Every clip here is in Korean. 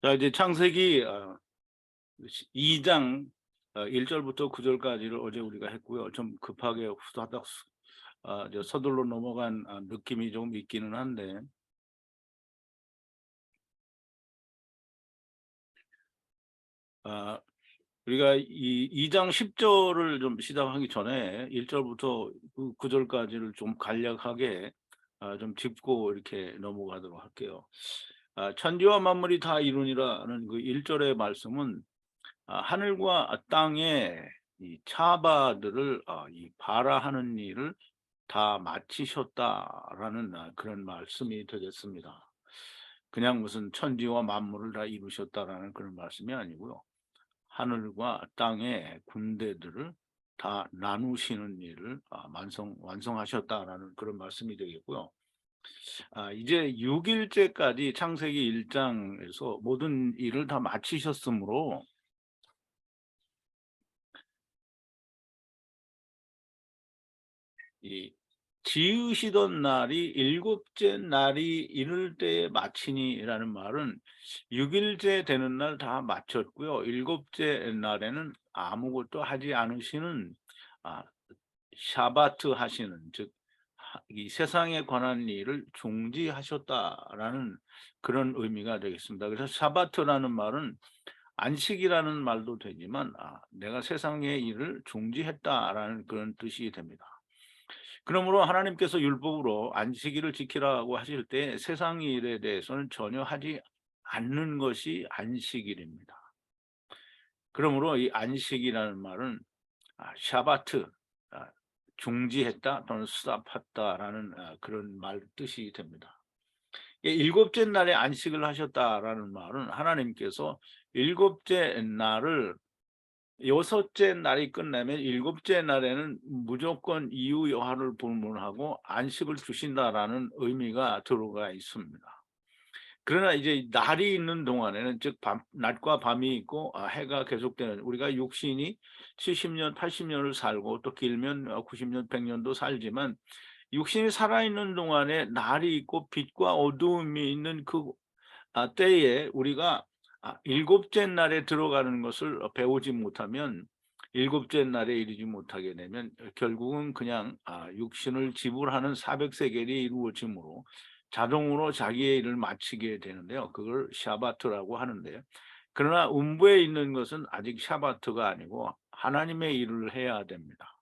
자, 이제 창세기 2장 1절부터 9절까지를 어제 우리가 했고요. 좀 급하게 후다닥 서둘러 넘어간 느낌이 좀 있기는 한데, 아, 우리가 이 2장 10절을 좀 시작하기 전에 1절부터 9절까지를 좀 간략하게 좀 짚고 이렇게 넘어가도록 할게요. 천지와 만물이 다 이루니라는 그 1절의 말씀은 하늘과 땅에 이 차바들을 이 발하는 일을 다 마치셨다라는 그런 말씀이 되겠습니다. 그냥 무슨 천지와 만물을 다 이루셨다라는 그런 말씀이 아니고요. 하늘과 땅의 군대들을 다 나누시는 일을 완성하셨다라는 그런 말씀이 되겠고요. 이제 6일째까지 창세기 1장에서 모든 일을 다 마치셨으므로 이 지으시던 날이 일곱째 날이 이를 때에 마치니라는 말은 6일째 되는 날 다 마쳤고요. 일곱째 날에는 아무것도 하지 않으시는 아, 샤바트 하시는, 즉 이 세상에 관한 일을 중지하셨다라는 그런 의미가 되겠습니다. 그래서 샤바트라는 말은 안식이라는 말도 되지만 내가 세상의 일을 중지했다라는 그런 뜻이 됩니다. 그러므로 하나님께서 율법으로 안식일을 지키라고 하실 때 세상 일에 대해서는 전혀 하지 않는 것이 안식일입니다. 그러므로 이 안식이라는 말은 샤바트, 아, 중지했다 또는 스탑했다라는 그런 말 뜻이 됩니다. 일곱째 날에 안식을 하셨다라는 말은 하나님께서 일곱째 날을 여섯째 날이 끝나면 일곱째 날에는 무조건 이유 여하를 불문하고 안식을 주신다라는 의미가 들어가 있습니다. 그러나 이제 날이 있는 동안에는, 즉 낮과 밤이 있고 해가 계속되는, 우리가 육신이 70년, 80년을 살고 또 길면 90년, 100년도 살지만 육신이 살아있는 동안에 날이 있고 빛과 어두움이 있는 그 때에 우리가 일곱째 날에 들어가는 것을 배우지 못하면, 일곱째 날에 이르지 못하게 되면 결국은 그냥 육신을 지불하는 사백세겔이 이루어지므로 자동으로 자기의 일을 마치게 되는데요. 그걸 샤바트라고 하는데요. 그러나 음부에 있는 것은 아직 샤바트가 아니고 하나님의 일을 해야 됩니다.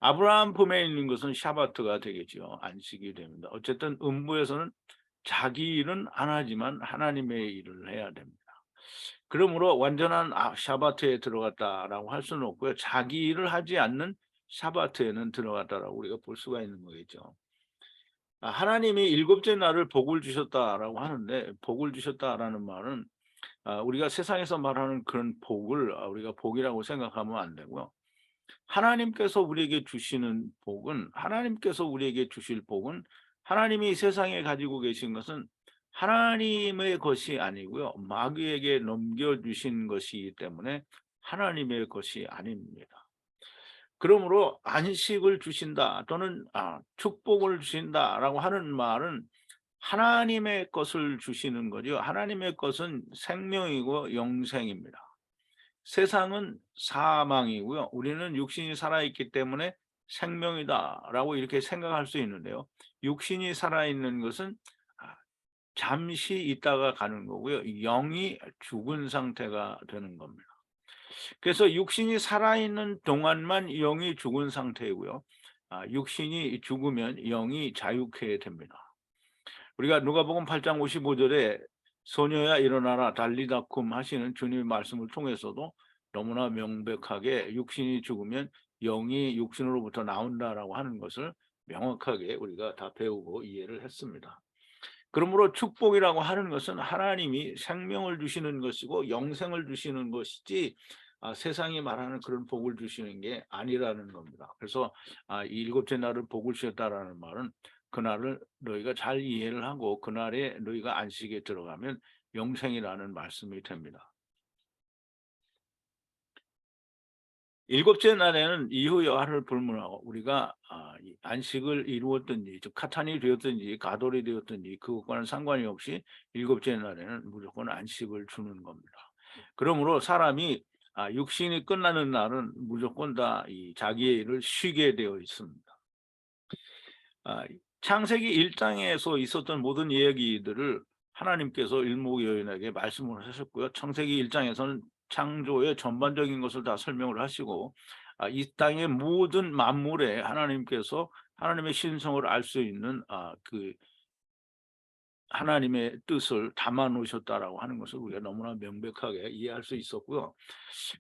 아브라함 품에 있는 것은 샤바트가 되겠죠. 안식이 됩니다. 어쨌든 음부에서는 자기 일은 안 하지만 하나님의 일을 해야 됩니다. 그러므로 완전한 샤바트에 들어갔다라고 할 수는 없고요. 자기 일을 하지 않는 샤바트에는 들어갔다라고 우리가 볼 수가 있는 거겠죠. 하나님이 일곱째 날을 복을 주셨다라고 하는데, 복을 주셨다라는 말은 우리가 세상에서 말하는 그런 복을 우리가 복이라고 생각하면 안 되고요. 하나님께서 우리에게 주시는 복은, 하나님께서 우리에게 주실 복은, 하나님이 세상에 가지고 계신 것은 하나님의 것이 아니고요. 마귀에게 넘겨주신 것이기 때문에 하나님의 것이 아닙니다. 그러므로 안식을 주신다 또는 축복을 주신다라고 하는 말은 하나님의 것을 주시는 거죠. 하나님의 것은 생명이고 영생입니다. 세상은 사망이고요. 우리는 육신이 살아있기 때문에 생명이다라고 이렇게 생각할 수 있는데요. 육신이 살아있는 것은 잠시 있다가 가는 거고요. 영이 죽은 상태가 되는 겁니다. 그래서 육신이 살아있는 동안만 영이 죽은 상태이고요. 육신이 죽으면 영이 자유케 됩니다. 우리가 누가복음 8장 55절에 소녀야 일어나라 달리다쿰 하시는 주님의 말씀을 통해서도 너무나 명백하게 육신이 죽으면 영이 육신으로부터 나온다라고 하는 것을 명확하게 우리가 다 배우고 이해를 했습니다. 그러므로 축복이라고 하는 것은 하나님이 생명을 주시는 것이고 영생을 주시는 것이지 세상이 말하는 그런 복을 주시는 게 아니라는 겁니다. 그래서 이 일곱째 날을 복을 주셨다라는 말은 그날을 너희가 잘 이해를 하고 그날에 너희가 안식에 들어가면 영생이라는 말씀이 됩니다. 일곱째 날에는 이후 여하를 불문하고 우리가 이 안식을 이루었든지 즉 카탄이 되었든지 가돌이 되었든지 그것과는 상관이 없이 일곱째 날에는 무조건 안식을 주는 겁니다. 그러므로 사람이 육신이 끝나는 날은 무조건 다 이 자기의 일을 쉬게 되어 있습니다. 창세기 1 장에서 있었던 모든 이야기들을 하나님께서 일목요연하게 말씀을 하셨고요. 창세기 1 장에서는 창조의 전반적인 것을 다 설명을 하시고 이 땅의 모든 만물에 하나님께서 하나님의 신성을 알 수 있는 그 하나님의 뜻을 담아 놓으셨다라고 하는 것을 우리가 너무나 명백하게 이해할 수 있었고요.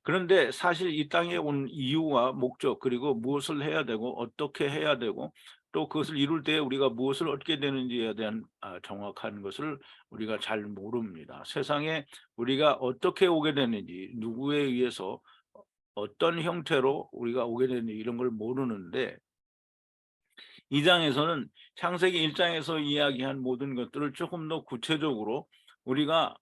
그런데 사실 이 땅에 온 이유와 목적 그리고 무엇을 해야 되고 어떻게 해야 되고 또 그것을 이룰 때 우리가 무엇을 얻게 되는지에 대한 정확한 것을 우리가 잘 모릅니다. 세상에 우리가 어떻게 오게 되는지 누구에 의해서 어떤 형태로 우리가 오게 되는지 이런 걸 모르는데 이 장에서는 창세기 1 장에서 이야기한 모든 것들을 조금 더 구체적으로 우리가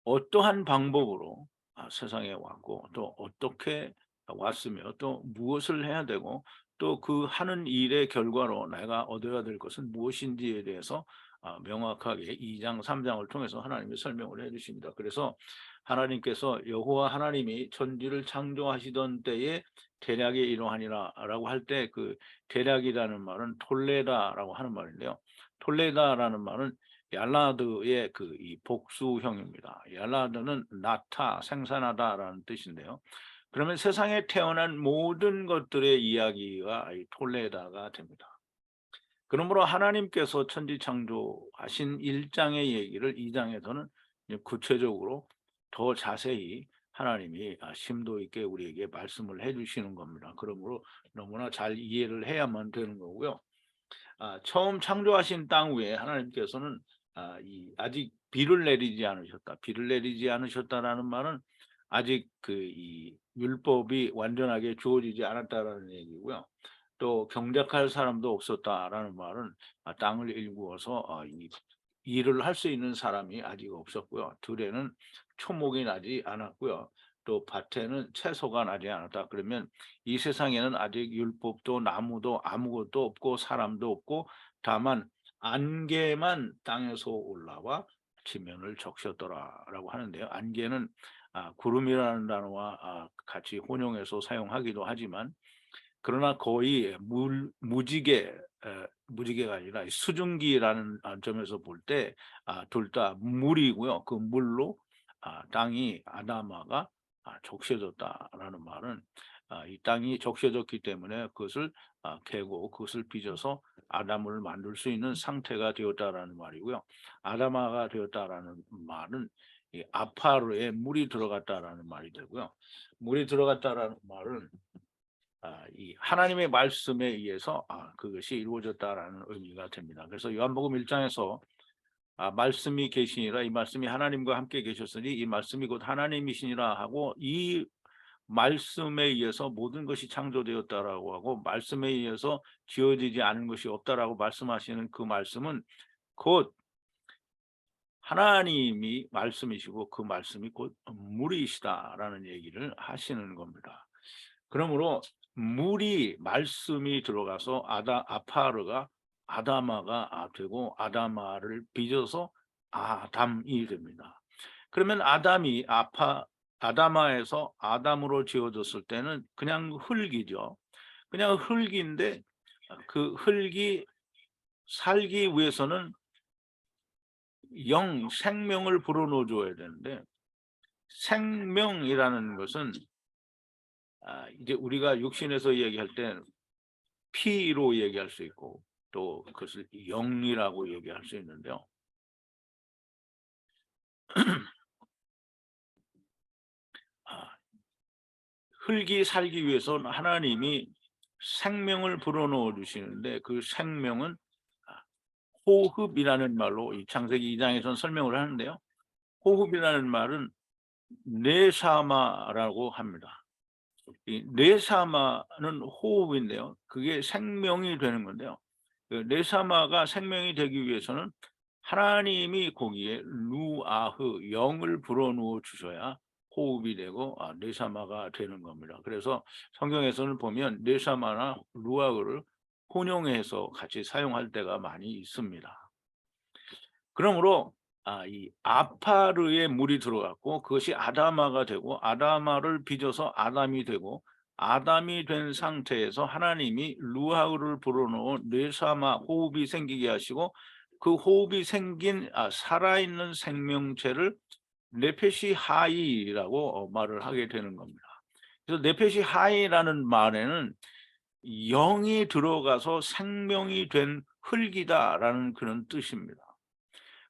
어떠한 방법으로 세상에 왔고 또 어떻게 왔으며 또 무엇을 해야 되고 또 그 하는 일의 결과로 내가 얻어야 될 것은 무엇인지에 대해서 명확하게 2 장, 3 장을 통해서 하나님이 설명을 해 주십니다. 그래서 하나님께서 여호와 하나님이 천지를 창조하시던 때에 대략이 이러하니라라고 할 때 그 대략이라는 말은 톨레다라고 하는 말인데요. 톨레다라는 말은 얄라드의 그 이 복수형입니다. 얄라드는 낳다, 생산하다라는 뜻인데요. 그러면 세상에 태어난 모든 것들의 이야기가 이 톨레다가 됩니다. 그러므로 하나님께서 천지 창조하신 1 장의 얘기를 2 장에서는 이제 구체적으로 더 자세히 하나님이 심도 있게 우리에게 말씀을 해 주시는 겁니다. 그러므로 너무나 잘 이해를 해야만 되는 거고요. 처음 창조하신 땅 위에 하나님께서는 이 아직 비를 내리지 않으셨다. 비를 내리지 않으셨다라는 말은 아직 그 이 율법이 완전하게 주어지지 않았다라는 얘기고요. 또 경작할 사람도 없었다라는 말은 땅을 일구어서 이 일을 할 수 있는 사람이 아직 없었고요. 들에는 초목이 나지 않았고요. 또 밭에는 채소가 나지 않았다. 그러면 이 세상에는 아직 율법도 나무도 아무것도 없고 사람도 없고 다만 안개만 땅에서 올라와 지면을 적셨더라라고 하는데요. 안개는 구름이라는 단어와 같이 혼용해서 사용하기도 하지만 그러나 거의 무지개 무지개가 아니라 수증기라는 점에서 볼 때 둘 다 물이고요. 그 물로 땅이 아담아가 적셔졌다라는 말은 이 땅이 적셔졌기 때문에 그것을 캐고 그것을 빚어서 아담을 만들 수 있는 상태가 되었다라는 말이고요. 아담아가 되었다라는 말은 이 아파르에 물이 들어갔다라는 말이 되고요. 물이 들어갔다라는 말은 이 하나님의 말씀에 의해서 그것이 이루어졌다라는 의미가 됩니다. 그래서 요한복음 1 장에서 말씀이 계시니라 이 말씀이 하나님과 함께 계셨으니 이 말씀이 곧 하나님이시니라 하고 이 말씀에 의해서 모든 것이 창조되었다라고 하고 말씀에 의해서 지어지지 않은 것이 없다라고 말씀하시는 그 말씀은 곧 하나님이 말씀이시고 그 말씀이 곧 물이시다라는 얘기를 하시는 겁니다. 그러므로 물이 말씀이 들어가서 아파르가 아다마가 되고 아다마를 빚어서 아담이 됩니다. 그러면 아다마에서 아담으로 지어졌을 때는 그냥 흙이죠. 그냥 흙인데 그 흙이 살기 위해서는 생명을 불어넣어 줘야 되는데 생명이라는 것은 이제 우리가 육신에서 얘기할 때 피로 얘기할 수 있고 또 그것을 영이라고 얘기할 수 있는데요. 아 흙이 살기 위해서는 하나님이 생명을 불어넣어 주시는데 그 생명은 아 호흡이라는 말로 이 창세기 2 장에서는 설명을 하는데요. 호흡이라는 말은 네사마라고 합니다. 이 네사마는 호흡인데요. 그게 생명이 되는 건데요. 그 네사마가 생명이 되기 위해서는 하나님이 거기에 루아흐 영을 불어넣어 주셔야 호흡이 되고 네샤마가 되는 겁니다. 그래서 성경에서는 보면 네샤마나 루아흐를 혼용해서 같이 사용할 때가 많이 있습니다. 그러므로 이 아파르에 물이 들어갔고 그것이 아다마가 되고 아다마를 빚어서 아담이 되고 아담이 된 상태에서 하나님이 루아흐를 불어넣어 뇌사마 호흡이 생기게 하시고 그 호흡이 생긴 살아있는 생명체를 네페시 하이라고 말을 하게 되는 겁니다. 그래서 네페시 하이라는 말에는 영이 들어가서 생명이 된 흙이다라는 그런 뜻입니다.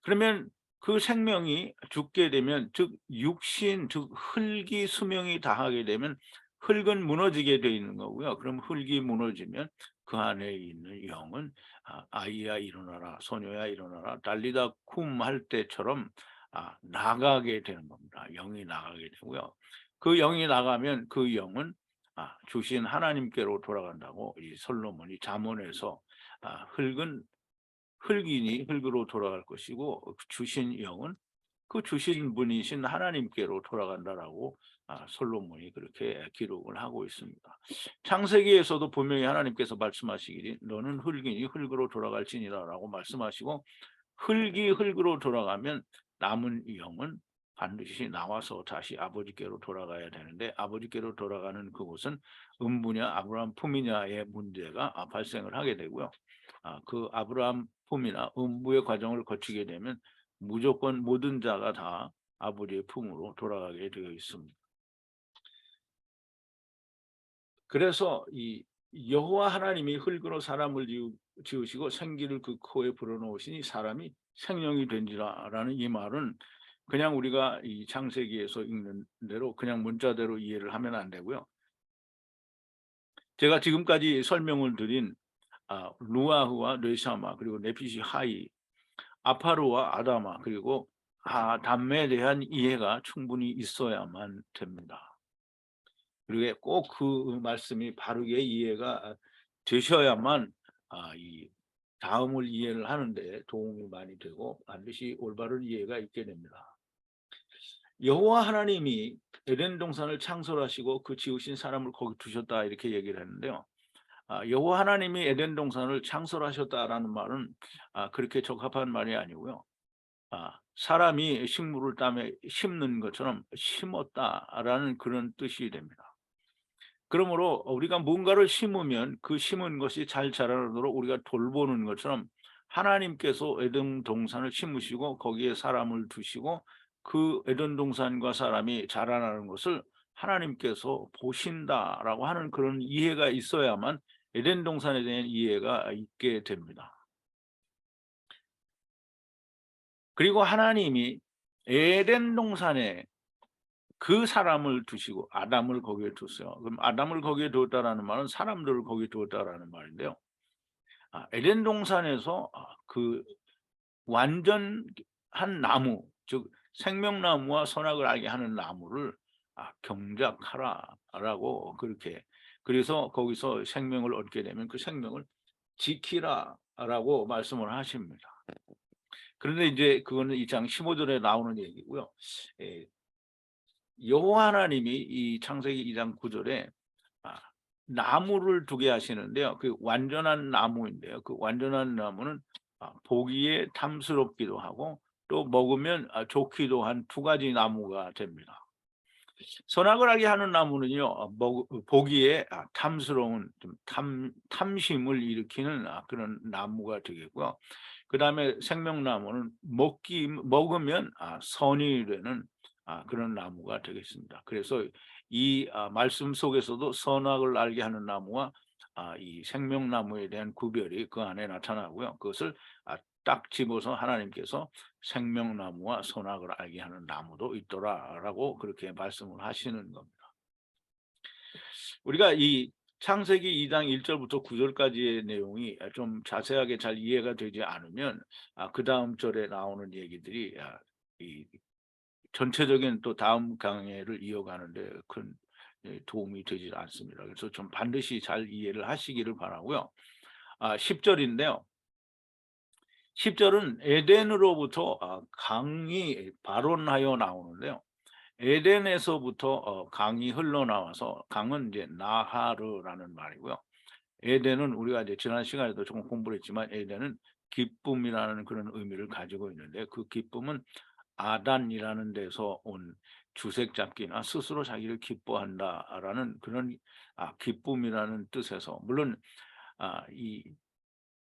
그러면 그 생명이 죽게 되면 즉 육신 즉 흙이 수명이 다하게 되면 흙은 무너지게 되어 있는 거고요. 그럼 흙이 무너지면 그 안에 있는 영은 아이야 일어나라 소녀야 일어나라 달리다 쿰 할 때처럼 나가게 되는 겁니다. 영이 나가게 되고요. 그 영이 나가면 그 영은 주신 하나님께로 돌아간다고 이 솔로몬이 잠언에서 흙은 흙이니 흙으로 돌아갈 것이고 주신 영은 그 주신 분이신 하나님께로 돌아간다라고 솔로몬이 그렇게 기록을 하고 있습니다. 창세기에서도 분명히 하나님께서 말씀하시기를 너는 흙이니 흙으로 돌아갈지니라라고 말씀하시고 흙이 흙으로 돌아가면 남은 영은 반드시 나와서 다시 아버지께로 돌아가야 되는데 아버지께로 돌아가는 그곳은 음부냐 아브라함 품이냐의 문제가 발생을 하게 되고요. 그 아브라함 품이나 음부의 과정을 거치게 되면 무조건 모든 자가 다 아버지의 품으로 돌아가게 되어 있습니다. 그래서 이 여호와 하나님이 흙으로 사람을 지으시고 생기를 그 코에 불어넣으시니 사람이 생명이 된지라라는 이 말은 그냥 우리가 이 창세기에서 읽는 대로 그냥 문자대로 이해를 하면 안 되고요. 제가 지금까지 설명을 드린 루아흐와 뇌샤마 그리고 네피시 하이 아파르와 아다마 그리고 아담에 대한 이해가 충분히 있어야만 됩니다. 그리고 꼭 그 말씀이 바르게 이해가 되셔야만 이 다음을 이해를 하는데 도움이 많이 되고 반드시 올바른 이해가 있게 됩니다. 여호와 하나님이 에덴 동산을 창설하시고 그 지으신 사람을 거기 두셨다 이렇게 얘기를 했는데요. 여호와 하나님이 에덴 동산을 창설하셨다라는 말은 그렇게 적합한 말이 아니고요. 사람이 식물을 땅에 심는 것처럼 심었다라는 그런 뜻이 됩니다. 그러므로 우리가 뭔가를 심으면 그 심은 것이 잘 자라도록 우리가 돌보는 것처럼 하나님께서 에덴 동산을 심으시고 거기에 사람을 두시고 그 에덴 동산과 사람이 자라나는 것을 하나님께서 보신다라고 하는 그런 이해가 있어야만 에덴 동산에 대한 이해가 있게 됩니다. 그리고 하나님이 에덴 동산에 그 사람을 두시고 아담을 거기에 뒀어요. 그럼 아담을 거기에 두었다라는 말은 사람들을 거기에 두었다라는 말인데요. 에덴 동산에서 그 완전한 나무, 즉 생명나무와 선악을 알게 하는 나무를 경작하라라고 그렇게 그래서 거기서 생명을 얻게 되면 그 생명을 지키라라고 말씀을 하십니다. 그런데 이제 그거는 2장 15절에 나오는 얘기고요. 여호와 하나님이 이 창세기 2장 9절에 나무를 두게 하시는데요. 그 완전한 나무인데요. 그 완전한 나무는 보기에 탐스럽기도 하고 또 먹으면 좋기도 한 두 가지 나무가 됩니다. 선악을 알게 하는 나무는요, 보기에 탐스러운 좀 탐심을 일으키는 그런 나무가 되겠고요. 그 다음에 생명나무는 먹으면 선이 되는 그런 나무가 되겠습니다. 그래서 이 말씀 속에서도 선악을 알게 하는 나무와 이 생명나무에 대한 구별이 그 안에 나타나고요. 그것을 딱 집어서 하나님께서 생명나무와 선악을 알게 하는 나무도 있더라라고 그렇게 말씀을 하시는 겁니다. 우리가 이 창세기 2장 1절부터 9절까지의 내용이 좀 자세하게 잘 이해가 되지 않으면 그 다음 절에 나오는 얘기들이 이 전체적인 또 다음 강해를 이어가는데 큰 도움이 되지 않습니다. 그래서 좀 반드시 잘 이해를 하시기를 바라고요. 10절인데요. 10절은 에덴으로부터 강이 발원하여 나오는데요. 에덴에서부터 강이 흘러나와서 강은 이제 나하르라는 말이고요. 에덴은 우리가 이제 지난 시간에도 조금 공부를 했지만 에덴은 기쁨이라는 그런 의미를 가지고 있는데 그 기쁨은 아단이라는 데서 온 주색 잡기나 스스로 자기를 기뻐한다라는 그런 기쁨이라는 뜻에서 물론 이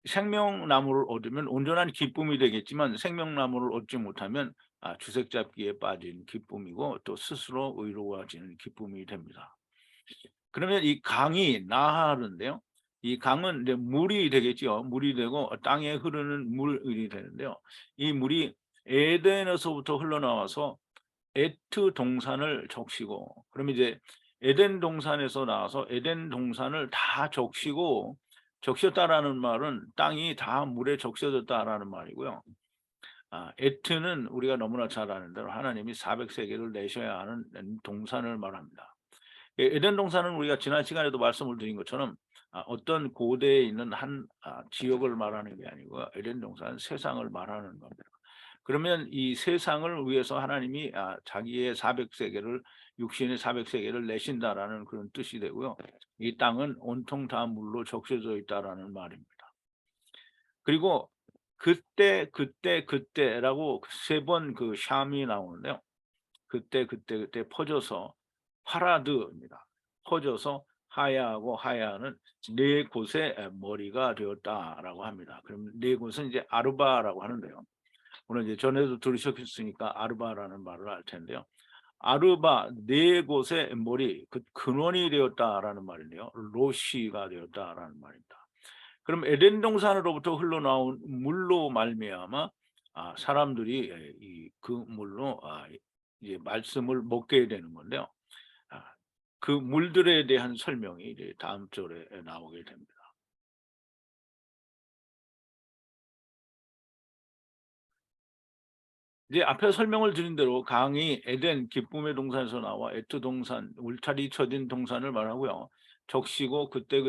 생명나무를 얻으면 온전한 기쁨이 되겠지만 생명나무를 얻지 못하면 주색 잡기에 빠진 기쁨이고 또 스스로 의로워지는 기쁨이 됩니다. 그러면 이 강이 나하르인데요. 이 강은 이제 물이 되겠죠. 물이 되고 땅에 흐르는 물이 되는데요. 이 물이 에덴에서부터 흘러나와서 에트 동산을 적시고 그러면 이제 에덴 동산에서 나와서 에덴 동산을 다 적시고 적셨다라는 말은 땅이 다 물에 적셔졌다라는 말이고요. 에트는 우리가 너무나 잘 아는 대로 하나님이 400세계를 내셔야 하는 동산을 말합니다. 에덴 동산은 우리가 지난 시간에도 말씀을 드린 것처럼 어떤 고대에 있는 한 지역을 말하는 게 아니고 에덴 동산은 세상을 말하는 겁니다. 그러면 이 세상을 위해서 하나님이 자기의 400세계를 육신의 400세계를 내신다라는 그런 뜻이 되고요. 이 땅은 온통 다 물로 적셔져 있다라는 말입니다. 그리고 그때라고 세 번 그 샴이 나오는데요. 그때 퍼져서 파라드입니다. 퍼져서 하야하고 하야는 네 곳의 머리가 되었다라고 합니다. 그럼 네 곳은 이제 아르바라고 하는데요. 오늘 이제 전에도 들으셨으니까 아르바라는 말을 알 텐데요. 아르바 네 곳의 머리 그 근원이 되었다라는 말인데요. 로시가 되었다라는 말입니다. 그럼 에덴 동산으로부터 흘러나온 물로 말미암아 사람들이 그 물로 이제 말씀을 먹게 되는 건데요. 그 물들에 대한 설명이 이제 다음 절에 나오게 됩니다. 이제 앞에 설명을 드린 대로 강이 에덴 기쁨의 동산에서 나와 에트 동산 울타리 쳐진 동산을 말하고요. 적시고 그때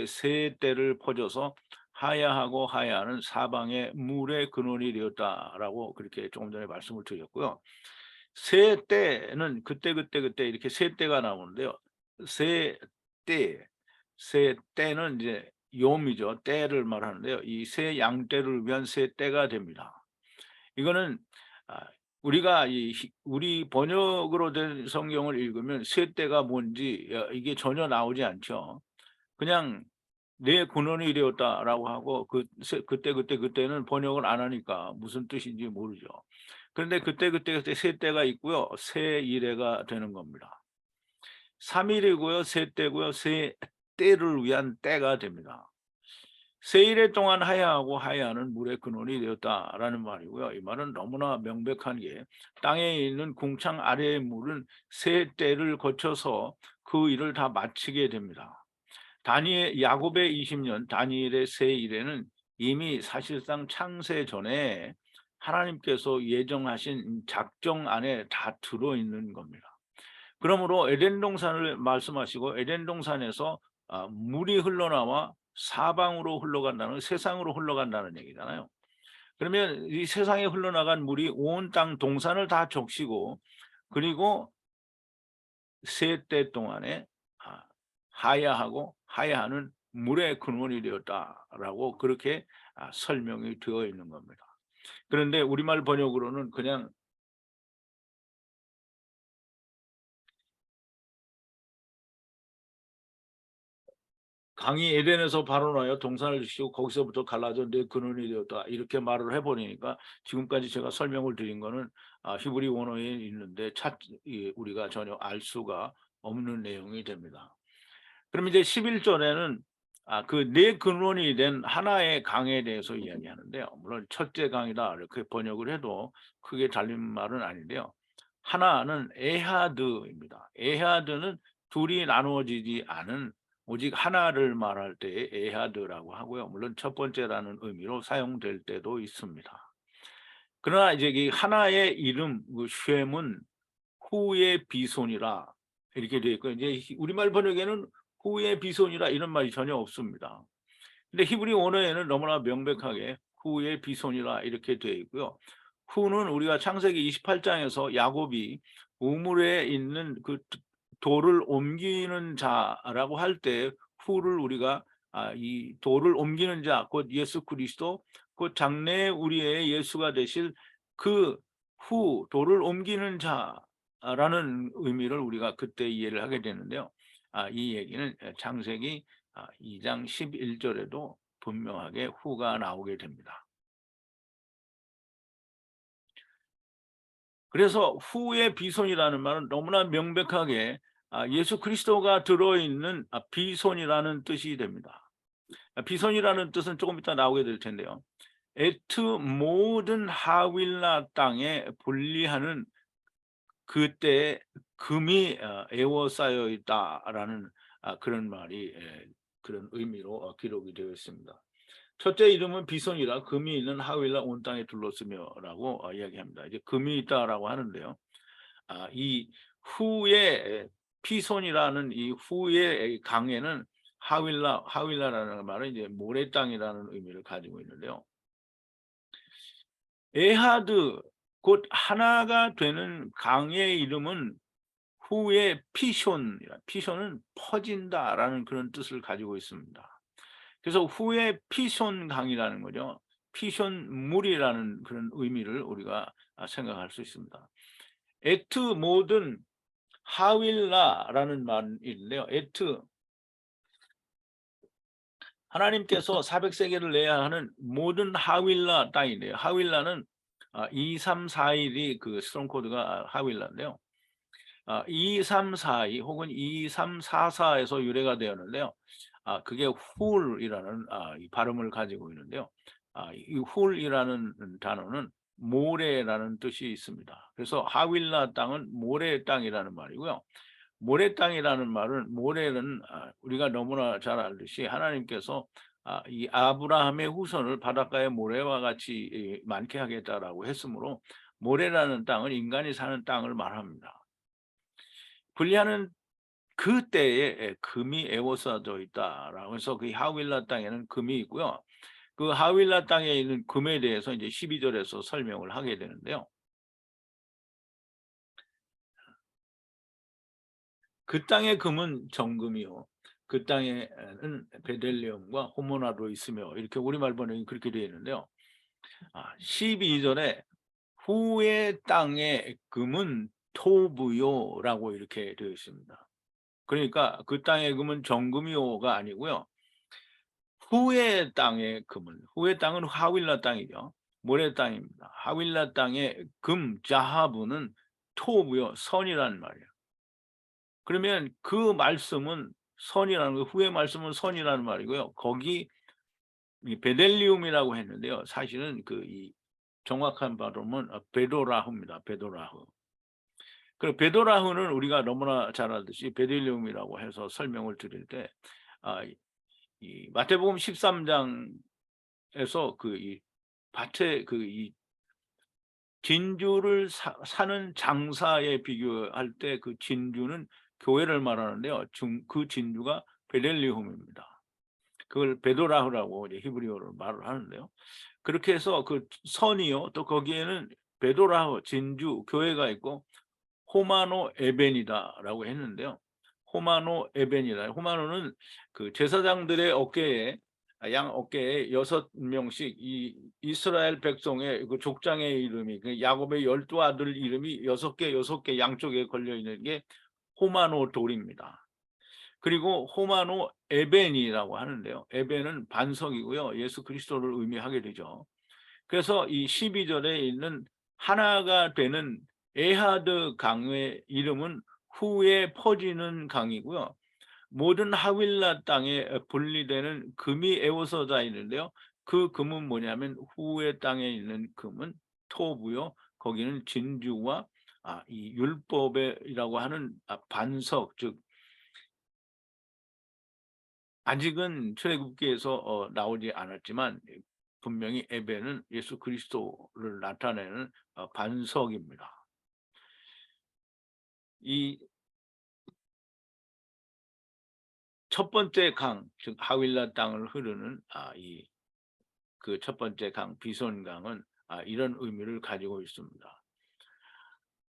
세 때를 퍼져서 하야하고 하야는 사방의 물의 근원이 되었다라고 그렇게 조금 전에 말씀을 드렸고요. 세 때는 그때 이렇게 세 때가 나오는데요. 세 때, 세 때는 이제 욤이죠. 때를 말하는데요. 이 세 양떼를 위한 세 때가 됩니다. 이거는 아 우리가 우리 번역으로 된 성경을 읽으면 쇠때가 뭔지 이게 전혀 나오지 않죠. 그냥 "내 근원이 되었다."라고 하고 그때는 번역을 안 하니까 무슨 뜻인지 모르죠. 그런데 그때 쇠때가 있고요. 새 이래가 되는 겁니다. 3 일이고요. 새 때고요. 새 때를 위한 때가 됩니다. 세일에 동안 하야하고 하야는 물의 근원이 되었다라는 말이고요. 이 말은 너무나 명백한 게 땅에 있는 궁창 아래의 물은 세 때를 거쳐서 그 일을 다 마치게 됩니다. 다니엘 야곱의 20년 다니엘의 세 일에는 이미 사실상 창세 전에 하나님께서 예정하신 작정 안에 다 들어있는 겁니다. 그러므로 에덴 동산을 말씀하시고 에덴 동산에서 물이 흘러나와 사방으로 흘러간다는 세상으로 흘러간다는 얘기잖아요. 그러면 이 세상에 흘러나간 물이 온 땅 동산을 다 적시고 그리고 세 때 동안에 하야하고 하야하는 물의 근원이 되었다라고 그렇게 설명이 되어 있는 겁니다. 그런데 우리말 번역으로는 그냥 강이 에덴에서 발원하여 동산을 지시고 거기서부터 갈라져 내 근원이 되었다 이렇게 말을 해버리니까 지금까지 제가 설명을 드린 거는 히브리 원어에 있는데 우리가 전혀 알 수가 없는 내용이 됩니다. 그럼 이제 11절에는 그 네 근원이 된 하나의 강에 대해서 이야기하는데요. 물론 첫째 강이다 이렇게 번역을 해도 크게 달린 말은 아닌데요. 하나는 에하드입니다. 에하드는 둘이 나누어지지 않은 오직 하나를 말할 때 에하드라고 하고요. 물론 첫 번째라는 의미로 사용될 때도 있습니다. 그러나 이제 이 하나의 이름 그 쉐문 후의 비손이라 이렇게 되어 있고 이제 우리말 번역에는 후의 비손이라 이런 말이 전혀 없습니다. 근데 히브리 원어에는 너무나 명백하게 후의 비손이라 이렇게 되어 있고요. 후는 우리가 창세기 28장에서 야곱이 우물에 있는 그 돌을 옮기는 자라고 할 때 후를 우리가 이 돌을 옮기는 자, 곧 예수 그리스도, 곧 장래 우리의 예수가 되실 그 후 돌을 옮기는 자라는 의미를 우리가 그때 이해를 하게 되는데요. 이 얘기는 창세기 2장 11절에도 분명하게 후가 나오게 됩니다. 그래서 후의 비손이라는 말은 너무나 명백하게 예수 그리스도가 들어있는 비손이라는 뜻이 됩니다. 비손이라는 뜻은 조금 이따 나오게 될 텐데요. 에트 모든 하윌라 땅에 분리하는 그때 금이 에워싸여 있다라는 그런 말이 그런 의미로 기록이 되어 있습니다. 첫째 이름은 비손이라 금이 있는 하윌라 온 땅에 둘렀으며라고 이야기합니다. 이제 금이 있다라고 하는데요. 이 후에 피손이라는 이 후의 강에는 하윌라라는 말은 이제 모래 땅이라는 의미를 가지고 있는데요. 에하드 곧 하나가 되는 강의 이름은 후에 피손이라, 피손은 퍼진다라는 그런 뜻을 가지고 있습니다. 그래서 후에 피손 강이라는 거죠. 피손 물이라는 그런 의미를 우리가 생각할 수 있습니다. 에트 모든 하윌라라는 말인데요. 에트, 하나님께서 400세계를 내야 하는 모든 하윌라 땅인데요. 하윌라는 2341이 그 스트롱 코드가 하윌라인데요. 2342 혹은 2344에서 유래가 되었는데요. 그게 훌이라는 이 발음을 가지고 있는데요. 이 훌이라는 단어는 모래라는 뜻이 있습니다. 그래서 하윌라 땅은 모래 땅이라는 말이고요. 모래 땅이라는 말은, 모래는 우리가 너무나 잘 알듯이 하나님께서 이 아브라함의 후손을 바닷가의 모래와 같이 많게 하겠다라고 했으므로 모래라는 땅은 인간이 사는 땅을 말합니다. 분리하는 그때에 금이 에워싸져 있다라고 해서 그 하윌라 땅에는 금이 있고요. 그 하윌라 땅에 있는 금에 대해서 이제 12절에서 설명을 하게 되는데요. 그 땅의 금은 정금이요. 그 땅에는 베델리엄과 호모나도 있으며, 이렇게 우리말 번역이 그렇게 되어 있는데요. 12절에 후의 땅의 금은 토부요라고 이렇게 되어 있습니다. 그러니까 그 땅의 금은 정금이요가 아니고요. 후의 땅의 금은, 후의 땅은 하윌라 땅이죠. 모래 땅입니다. 하윌라 땅의 금, 자하부는 토부요, 선이라는 말이에요. 그러면 그 말씀은 선이라는 거, 후의 말씀은 선이라는 말이고요. 거기 이 베델리움이라고 했는데요. 사실은 그 이 정확한 발음은 베도라후입니다. 베도라후. 그리고 베도라후는 우리가 너무나 잘 알듯이 베델리움이라고 해서 설명을 드릴 때 이 마태복음 13장에서 그 이 밭에 그 이 진주를 사는 장사에 비교할 때 그 진주는 교회를 말하는데요. 그 진주가 베델리움입니다. 그걸 베도라후라고 이제 히브리어로 말을 하는데요. 그렇게 해서 그 선이요, 또 거기에는 베도라후 진주 교회가 있고 호마노 에벤이다라고 했는데요. 호마노 에벤이다. 호마노는 그 제사장들의 어깨에, 양 어깨에 6명씩 이 이스라엘 백성의 그 족장의 이름이, 그 야곱의 12 아들 이름이 6개 양쪽에 걸려 있는 게 호마노 돌입니다. 그리고 호마노 에벤이라고 하는데요. 에벤은 반석이고요. 예수 그리스도를 의미하게 되죠. 그래서 이 12절에 있는 하나가 되는 에하드 강의 이름은 후에 퍼지는 강이고요. 모든 하윌라 땅에 분리되는 금이 에워서져 있는데요. 그 금은 뭐냐면 후의 땅에 있는 금은 토부요. 거기는 진주와 이 율법이라고 하는 반석, 즉 아직은 출애굽기에서 나오지 않았지만 분명히 에벤은 예수 그리스도를 나타내는 반석입니다. 이 첫 번째 강, 즉 하윌라 땅을 흐르는 이 그 첫 번째 강 비손강은 이런 의미를 가지고 있습니다.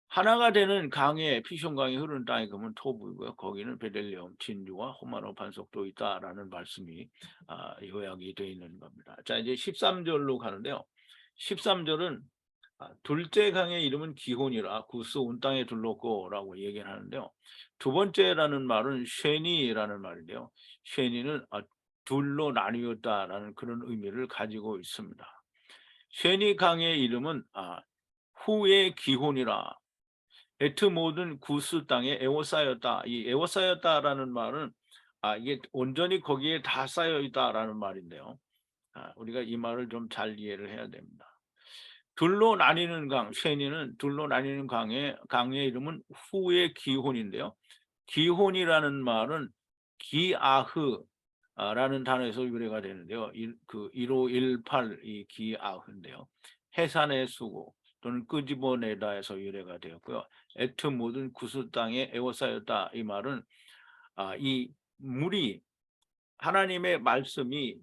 하나가 되는 강에 피숑강이 흐르는 땅이 그러면 토부이고요. 거기는 베들레헴 진주와 호마노 반석도 있다라는 말씀이 요약이 되어 있는 겁니다. 자, 이제 13절로 가는데요. 13절은 둘째 강의 이름은 기혼이라 구스 온 땅에 둘렀고라고 얘기를 하는데요. 두 번째라는 말은 쉐니라는 말인데요. 쉐니는 둘로 나뉘었다라는 그런 의미를 가지고 있습니다. 쉐니 강의 이름은 후의 기혼이라 에트 모든 구스 땅에 에워싸였다. 이 에워싸였다라는 말은 이게 온전히 거기에 다 쌓여 있다라는 말인데요. 우리가 이 말을 좀 잘 이해를 해야 됩니다. 둘로 나뉘는 강, 쉐니는 둘로 나뉘는 강의 이름은 후의 기혼인데요. 기혼이라는 말은 기아흐 라는 단어에서 유래가 되는데요. 그 1518 이 기아흐인데요. 해산의 수고 또는 끄집어내다에서 유래가 되었고요. 에트 모든 구스 땅에 에워싸였다. 이 말은 이 물이 하나님의 말씀이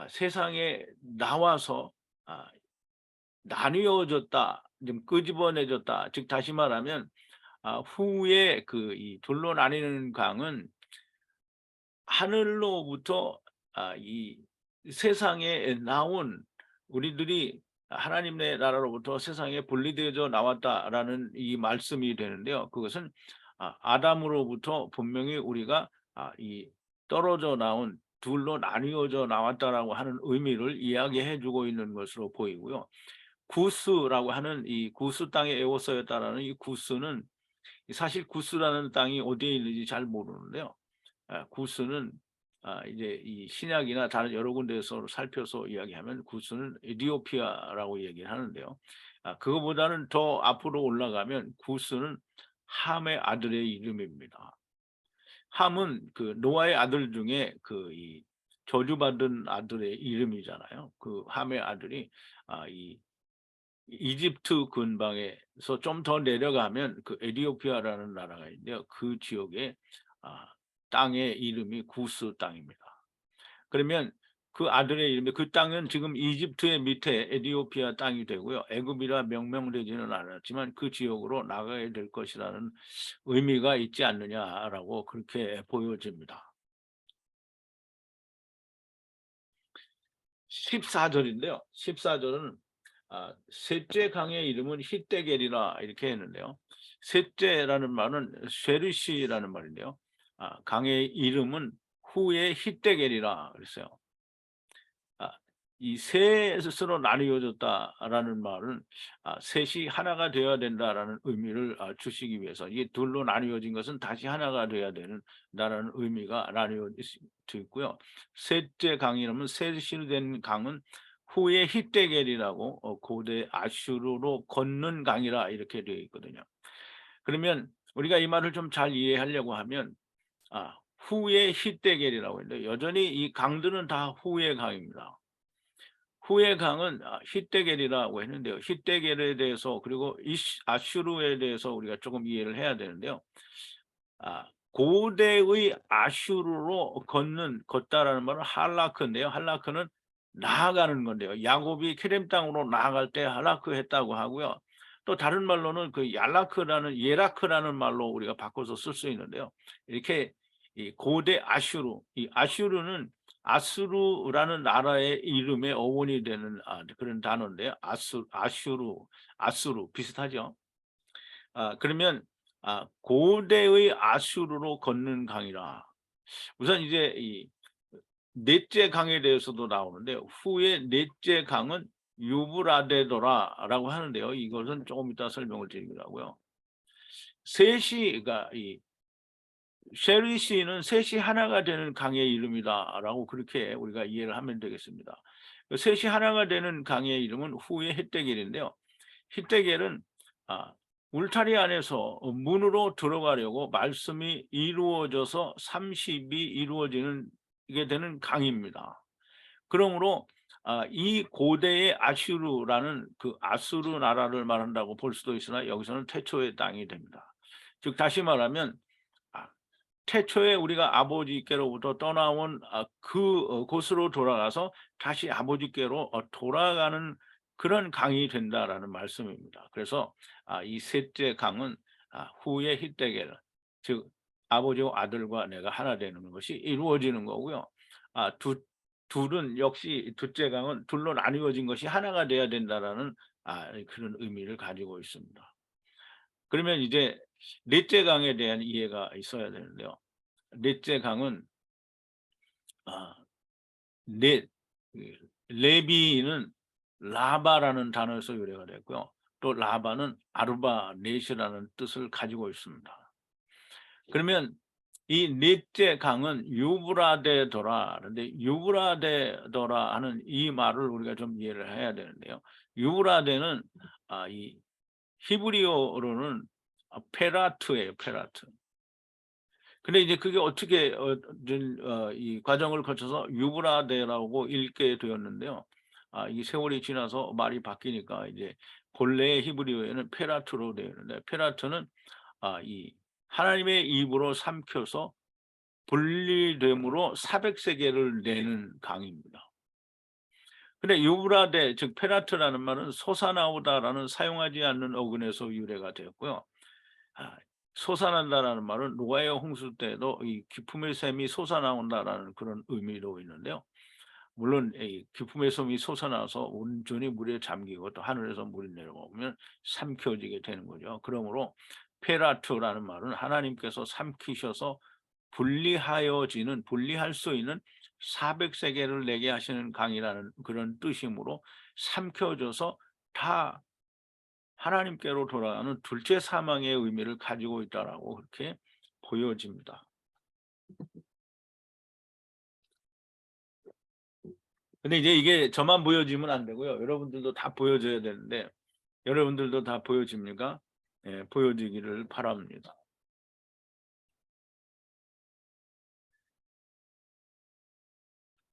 세상에 나와서 나뉘어졌다, 좀 끄집어내졌다. 즉 다시 말하면 후에 그 이 둘로 나뉘는 강은 하늘로부터 이 세상에 나온 우리들이 하나님의 나라로부터 세상에 분리되어져 나왔다라는 이 말씀이 되는데요. 그것은 아담으로부터 분명히 우리가 이 떨어져 나온 둘로 나뉘어져 나왔다라고 하는 의미를 이야기해 주고 있는 것으로 보이고요. 구스라고 하는 이 구스 땅에 에워싸였다라는 이 구스는 사실 구스라는 땅이 어디에 있는지 잘 모르는데요. 구스는 이제 이 신약이나 다른 여러 군데에서 살펴서 이야기하면 구스는 에디오피아라고 얘기를 하는데요. 그거보다는 더 앞으로 올라가면 구스는 함의 아들의 이름입니다. 함은 그 노아의 아들 중에 그 이 저주받은 아들의 이름이잖아요. 그 함의 아들이 이 이집트 근방에서 좀 더 내려가면 그 에디오피아라는 나라가 있는데요. 그 지역에 땅의 이름이 구스 땅입니다. 그러면 그 아들의 이름이 그 땅은 지금 이집트의 밑에 에디오피아 땅이 되고요. 애굽이라 명명되지는 않았지만 그 지역으로 나가야 될 것이라는 의미가 있지 않느냐라고 그렇게 보여집니다. 14절인데요. 14절은 셋째 강의 이름은 히데겔이라 이렇게 했는데요. 셋째라는 말은 쉐르시라는 말인데요. 강의 이름은 후에 히데겔이라 그랬어요. 이 셋으로 나뉘어졌다라는 말은 셋이 하나가 되어야 된다라는 의미를 주시기 위해서 이게 둘로 나뉘어진 것은 다시 하나가 되어야 된다라는 의미가 나뉘어져 있고요. 셋째 강이라면 셋이 된 강은 후에 히데겔이라고 고대 아슈르로 걷는 강이라 이렇게 되어 있거든요. 그러면 우리가 이 말을 좀 잘 이해하려고 하면 후에 히데겔이라고 했는데 여전히 이 강들은 다 후의 강입니다. 후의 강은 히데겔이라고 했는데요. 히데겔에 대해서 그리고 아슈르에 대해서 우리가 조금 이해를 해야 되는데요. 고대의 아슈르로 걷다라는 말은 할라크인데요. 할라크는 나아가는 건데요. 야곱이 케렘 땅으로 나아갈 때 할라크 했다고 하고요. 또 다른 말로는 그 얄라크라는 예라크라는 말로 우리가 바꿔서 쓸 수 있는데요. 이렇게 이 고대 아슈르, 이 아슈르는 아수르라는 나라의 이름의 어원이 되는 그런 단어인데요. 아수르 비슷하죠. 그러면 고대의 아수르로 걷는 강이라. 우선 이제 이 넷째 강에 대해서도 나오는데 후에 넷째 강은 유브라데도라라고 하는데요. 이것은 조금 이따 설명을 드리기로 하고요. 셋이 그러니까 이 쉐리시는 셋이 하나가 되는 강의 이름이다라고 그렇게 우리가 이해를 하면 되겠습니다. 셋이 하나가 되는 강의 이름은 후의 히데겔인데요. 히데겔은 울타리 안에서 문으로 들어가려고 말씀이 이루어져서 30이 이루어지는 게 되는 강입니다. 그러므로 이 고대의 아슈르라는 그 아수르 나라를 말한다고 볼 수도 있으나 여기서는 태초의 땅이 됩니다. 즉 다시 말하면 태초에 우리가 아버지께로부터 떠나온 곳으로 돌아가서 다시 아버지께로 돌아가는 그런 강이 된다라는 말씀입니다. 그래서 이 셋째 강은 후에 히데겔, 즉 아버지와 아들과 내가 하나 되는 것이 이루어지는 거고요. 둘은 역시 둘째 강은 둘로 나뉘어진 것이 하나가 돼야 된다라는 그런 의미를 가지고 있습니다. 그러면 이제 넷째 강에 대한 이해가 있어야 되는데요. 넷째 강은 아 넷 그 레비는 라바라는 단어에서 유래가 됐고요. 또 라바는 아르바 넷이라는 뜻을 가지고 있습니다. 그러면 이 넷째 강은 유브라데더라. 그런데 유브라데더라 하는 이 말을 우리가 좀 이해를 해야 되는데요. 유브라데는 이 히브리어로는 페라트예요, 페라트. 근데 이제 그게 어떻게 이 과정을 거쳐서 유브라데라고 읽게 되었는데요. 이 세월이 지나서 말이 바뀌니까 이제 본래의 히브리어에는 페라트로 되어 있는데, 페라트는 이 하나님의 입으로 삼켜서 분리됨으로 사백세계를 내는 강입니다. 근데 유브라데, 즉 페라트라는 말은 솟아나오다라는 사용하지 않는 어근에서 유래가 되었고요. 아 솟아난다라는 말은 노아의 홍수 때에도 이 기품의 샘이 솟아나온다라는 그런 의미로 있는데요. 물론 이 기품의 샘이 솟아나서 온전히 물에 잠기고 또 하늘에서 물이 내려오면 삼켜지게 되는 거죠. 그러므로 페라투라는 말은 하나님께서 삼키셔서 분리할 수 있는 사백세계를 내게 하시는 강이라는 그런 뜻이므로, 삼켜져서 다 하나님께로 돌아가는 둘째 사망의 의미를 가지고 있다라고 그렇게 보여집니다. 근데 이제 이게 저만 보여지면 안 되고요. 여러분들도 다 보여져야 되는데, 여러분들도 다 보여집니까? 예, 보여지기를 바랍니다.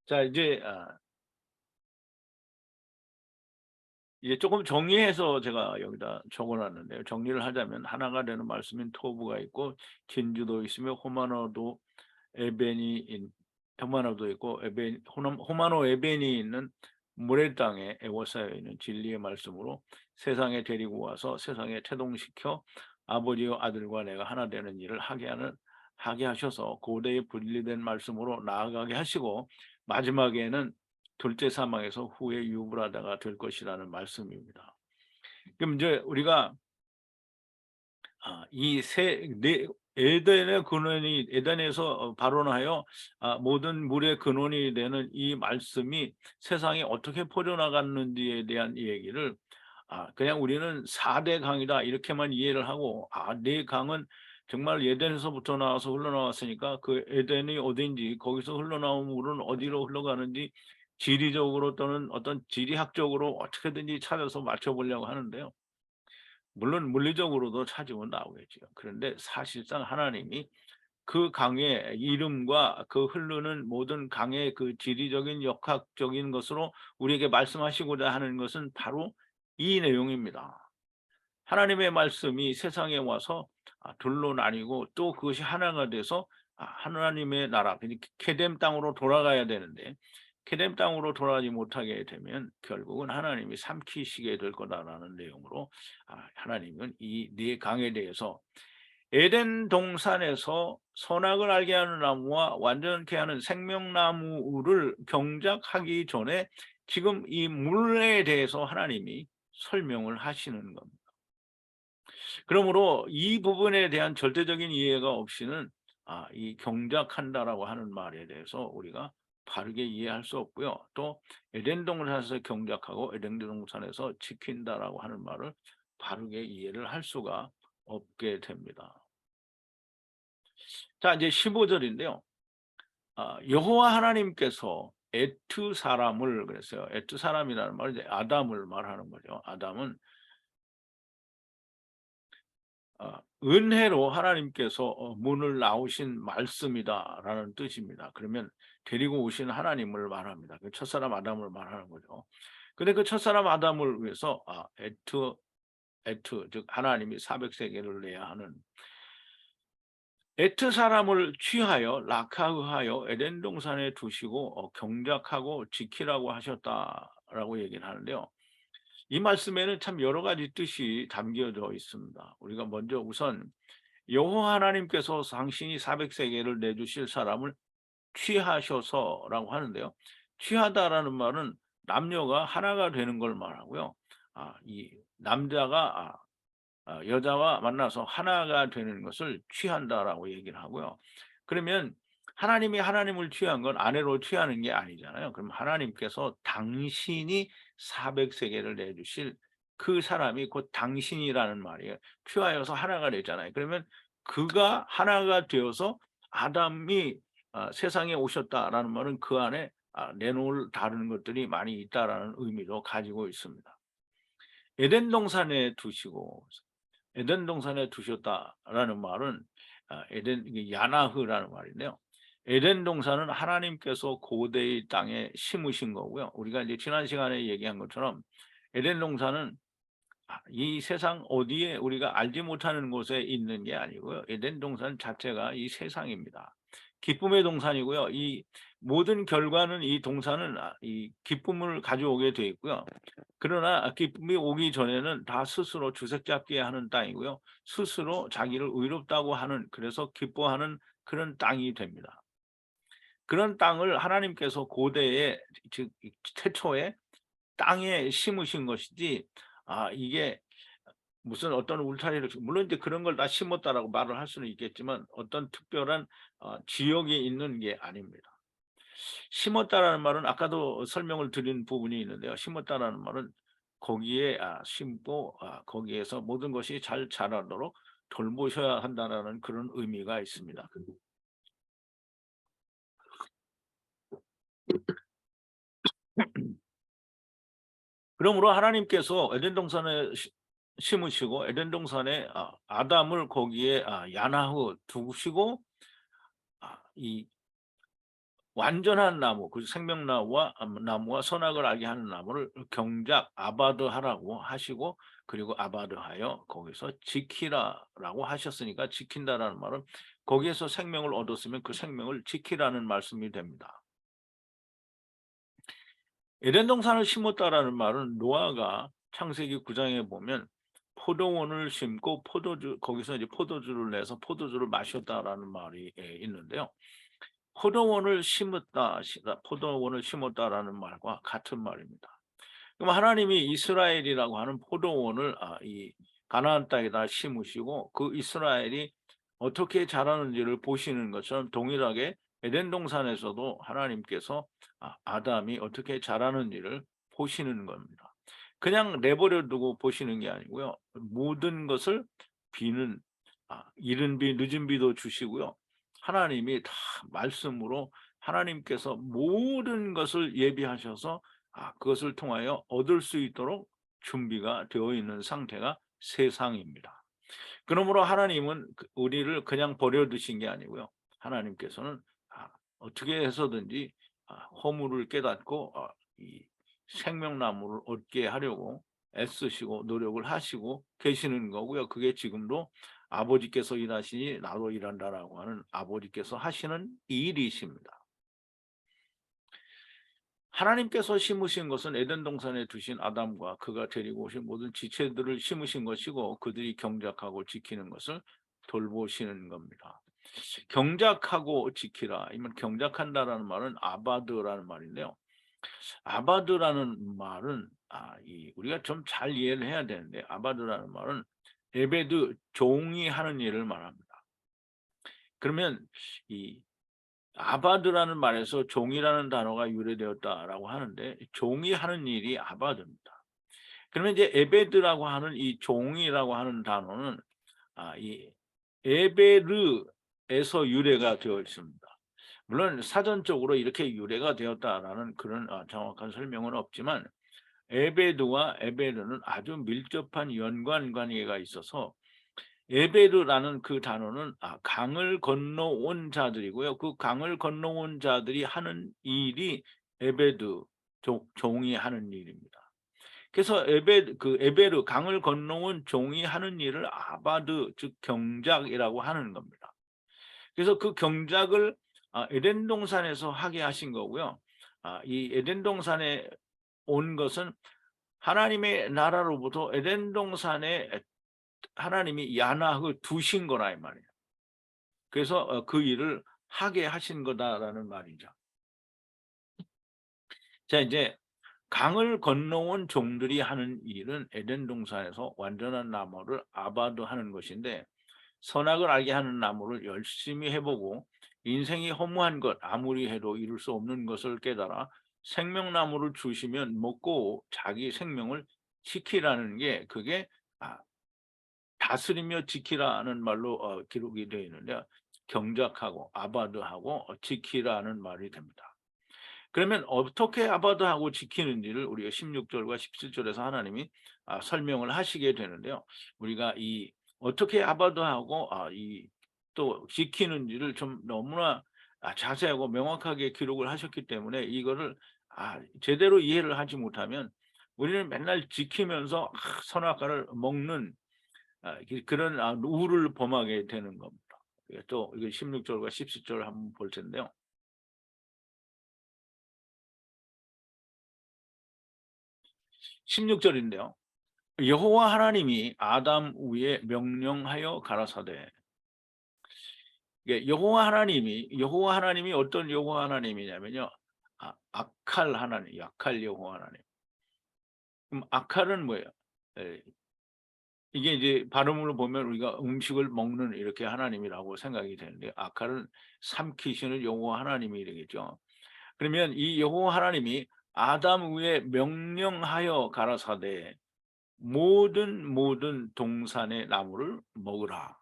자, 이제 조금 정리해서 제가 여기다 적어 놨는데요. 정리를 하자면 하나가 되는 말씀인 토부가 있고, 진주도 있으며 호마노도 에벤이 호마노도 있고 호마노 에벤이 있는 모래 땅에 에워싸여 있는 진리의 말씀으로 세상에 데리고 와서 세상에 태동시켜 아버지와 아들과 내가 하나 되는 일을 하게 하셔서 고대에 분리된 말씀으로 나아가게 하시고, 마지막에는 둘째 사망에서 후에 유불하다가 될 것이라는 말씀입니다. 그럼 이제 우리가 이 에덴의 근원이, 에덴에서 발원하여 모든 물의 근원이 되는 이 말씀이 세상에 어떻게 퍼져나갔는지에 대한 얘기를, 그냥 우리는 4대 강이다 이렇게만 이해를 하고, 네 강은 정말 에덴에서부터 나와서 흘러나왔으니까 그 에덴이 어딘지, 거기서 흘러나온 물은 어디로 흘러가는지 지리적으로 또는 어떤 지리학적으로 어떻게든지 찾아서 맞춰보려고 하는데요. 물론 물리적으로도 찾으면 나오겠죠. 그런데 사실상 하나님이 그 강의 이름과 그 흐르는 모든 강의 그 지리적인 역학적인 것으로 우리에게 말씀하시고자 하는 것은 바로 이 내용입니다. 하나님의 말씀이 세상에 와서 둘로 나뉘고 또 그것이 하나가 돼서 하나님의 나라, 케뎀 땅으로 돌아가야 되는데, 케뎀 땅으로 돌아가지 못하게 되면 결국은 하나님이 삼키시게 될 거다라는 내용으로, 하나님은 이 네 강에 대해서 에덴 동산에서 선악을 알게 하는 나무와 완전케 하는 생명나무를 경작하기 전에 지금 이 물에 대해서 하나님이 설명을 하시는 겁니다. 그러므로 이 부분에 대한 절대적인 이해가 없이는 이 경작한다라고 하는 말에 대해서 우리가 바르게 이해할 수 없고요. 또 에덴 동산에서 경작하고 에덴 동산에서 지킨다라고 하는 말을 바르게 이해를 할 수가 없게 됩니다. 자, 이제 15절인데요. 여호와 하나님께서 에트 사람을, 그랬어요. 에트 사람이라는 말은 이제 아담을 말하는 거죠. 아담은 은혜로 하나님께서 문을 나오신 말씀이다라는 뜻입니다. 그러면 데리고 오신 하나님을 말합니다. 그 첫사람 아담을 말하는 거죠. 근데 그 첫사람 아담을 위해서 에트, 즉 하나님이 400세계를 내야 하는 에트 사람을 취하여 락하하여 에덴 동산에 두시고 경작하고 지키라고 하셨다라고 얘기를 하는데요. 이 말씀에는 참 여러 가지 뜻이 담겨져 있습니다. 우리가 먼저 우선 여호와 하나님께서 당신이 400세겔을 내주실 사람을 취하셔서라고 하는데요. 취하다라는 말은 남녀가 하나가 되는 걸 말하고요. 이 남자가 여자와 만나서 하나가 되는 것을 취한다라고 얘기를 하고요. 그러면 하나님이 하나님을 취한 건 아내로 취하는 게 아니잖아요. 그럼 하나님께서 당신이 400세겔을 내주실 그 사람이 곧 당신이라는 말이에요. 취하여서 하나가 되잖아요. 그러면 그가 하나가 되어서 아담이 세상에 오셨다라는 말은 그 안에 내놓을 다른 것들이 많이 있다라는 의미도 가지고 있습니다. 에덴 동산에 두시고 에덴 동산에 두셨다라는 말은 에덴 이게 야나흐라는 말인데요. 에덴 동산은 하나님께서 고대의 땅에 심으신 거고요. 우리가 이제 지난 시간에 얘기한 것처럼 에덴 동산은 이 세상 어디에 우리가 알지 못하는 곳에 있는 게 아니고요. 에덴 동산 자체가 이 세상입니다. 기쁨의 동산이고요. 이 모든 결과는 이 동산은 이 기쁨을 가져오게 돼 있고요. 그러나 기쁨이 오기 전에는 다 스스로 주색 잡게 하는 땅이고요. 스스로 자기를 의롭다고 하는 그래서 기뻐하는 그런 땅이 됩니다. 그런 땅을 하나님께서 고대에 즉 태초에 땅에 심으신 것이지 이게 무슨 어떤 울타리를 물론 이제 그런 걸 다 심었다라고 말을 할 수는 있겠지만 어떤 특별한 지역에 있는 게 아닙니다. 심었다라는 말은 아까도 설명을 드린 부분이 있는데요. 심었다라는 말은 거기에 심고 거기에서 모든 것이 잘 자라도록 돌보셔야 한다라는 그런 의미가 있습니다. 그러므로 하나님께서 에덴 동산에 심으시고 에덴 동산에 아담을 거기에 야나후 두시고 이 완전한 나무, 그 생명나무와 나무와 선악을 알게 하는 나무를 경작 아바드하라고 하시고 그리고 아바드하여 거기서 지키라라고 하셨으니까 지킨다라는 말은 거기에서 생명을 얻었으면 그 생명을 지키라는 말씀이 됩니다. 에덴 동산을 심었다라는 말은 노아가 창세기 9장에 보면 포도원을 심고 거기서 이제 포도주를 내서 포도주를 마셨다라는 말이 있는데요. 포도원을 심었다라는 말과 같은 말입니다. 그럼 하나님이 이스라엘이라고 하는 포도원을 이 가나안 땅에다 심으시고 그 이스라엘이 어떻게 자라는지를 보시는 것처럼 동일하게 에덴 동산에서도 하나님께서 아담이 어떻게 자라는지를 보시는 겁니다. 그냥 내버려 두고 보시는 게 아니고요. 모든 것을 비는 이른 비 늦은 비도 주시고요. 하나님이 다 말씀으로 하나님께서 모든 것을 예비하셔서 그것을 통하여 얻을 수 있도록 준비가 되어 있는 상태가 세상입니다. 그러므로 하나님은 우리를 그냥 버려두신 게 아니고요. 하나님께서는 어떻게 해서든지 허물을 깨닫고 이 생명나무를 얻게 하려고 애쓰시고 노력을 하시고 계시는 거고요. 그게 지금도 아버지께서 일하시니 나도 일한다라고 하는 아버지께서 하시는 일이십니다. 하나님께서 심으신 것은 에덴 동산에 두신 아담과 그가 데리고 오신 모든 지체들을 심으신 것이고 그들이 경작하고 지키는 것을 돌보시는 겁니다. 경작하고 지키라. 이면 경작한다라는 말은 아바드라는 말인데요. 아바드라는 말은 우리가 좀 잘 이해를 해야 되는데 아바드라는 말은 에베드 종이 하는 일을 말합니다. 그러면 이 아바드라는 말에서 종이라는 단어가 유래되었다라고 하는데 종이 하는 일이 아바드입니다. 그러면 이제 에베드라고 하는 이 종이라고 하는 단어는 이 에베르에서 유래가 되어 있습니다. 물론 사전적으로 이렇게 유래가 되었다라는 그런 정확한 설명은 없지만 에베드와 에베르는 아주 밀접한 연관 관계가 있어서 에베르라는 그 단어는 강을 건너온 자들이고요. 그 강을 건너온 자들이 하는 일이 에베드 종이 하는 일입니다. 그래서 에베르 강을 건너온 종이 하는 일을 아바드 즉 경작이라고 하는 겁니다. 그래서 그 경작을 에덴 동산에서 하게 하신 거고요. 이 에덴 동산에 온 것은 하나님의 나라로부터 에덴 동산에 하나님이 야나하고 두신 거라 이 말이에요. 그래서 그 일을 하게 하신 거다라는 말이죠. 자, 이제 강을 건너온 종들이 하는 일은 에덴 동산에서 완전한 나무를 아바드하는 것인데, 선악을 알게 하는 나무를 열심히 해보고 인생이 허무한 것, 아무리 해도 이룰 수 없는 것을 깨달아 생명나무를 주시면 먹고 자기 생명을 지키라는 게, 그게 다스리며 지키라는 말로 기록이 되어 있는데, 경작하고 아바드하고 지키라는 말이 됩니다. 그러면 어떻게 아바드하고 지키는지를 우리가 16절과 17절에서 하나님이 설명을 하시게 되는데요. 우리가 이 어떻게 아바드하고 이 또 지키는지를 좀 너무나 자세하고 명확하게 기록을 하셨기 때문에, 이거를 제대로 이해를 하지 못하면 우리는 맨날 지키면서 선악과를 먹는 그런 우를 범하게 되는 겁니다. 또 이거 16절과 17절 한번 볼 텐데요. 16절인데요. 여호와 하나님이 아담 위에 명령하여 가라사대. 여호와 하나님이 어떤 여호와 하나님이냐면요. 악할 하나님, 약할 여호와 하나님. 그럼 악할은 뭐예요? 에, 이게 이제 발음으로 보면 우리가 음식을 먹는 이렇게 하나님이라고 생각이 되는데, 악할은 삼키시는 여호와 하나님이 되겠죠. 그러면 이 여호와 하나님이 아담 위에 명령하여 가라사대 모든 동산의 나무를 먹으라.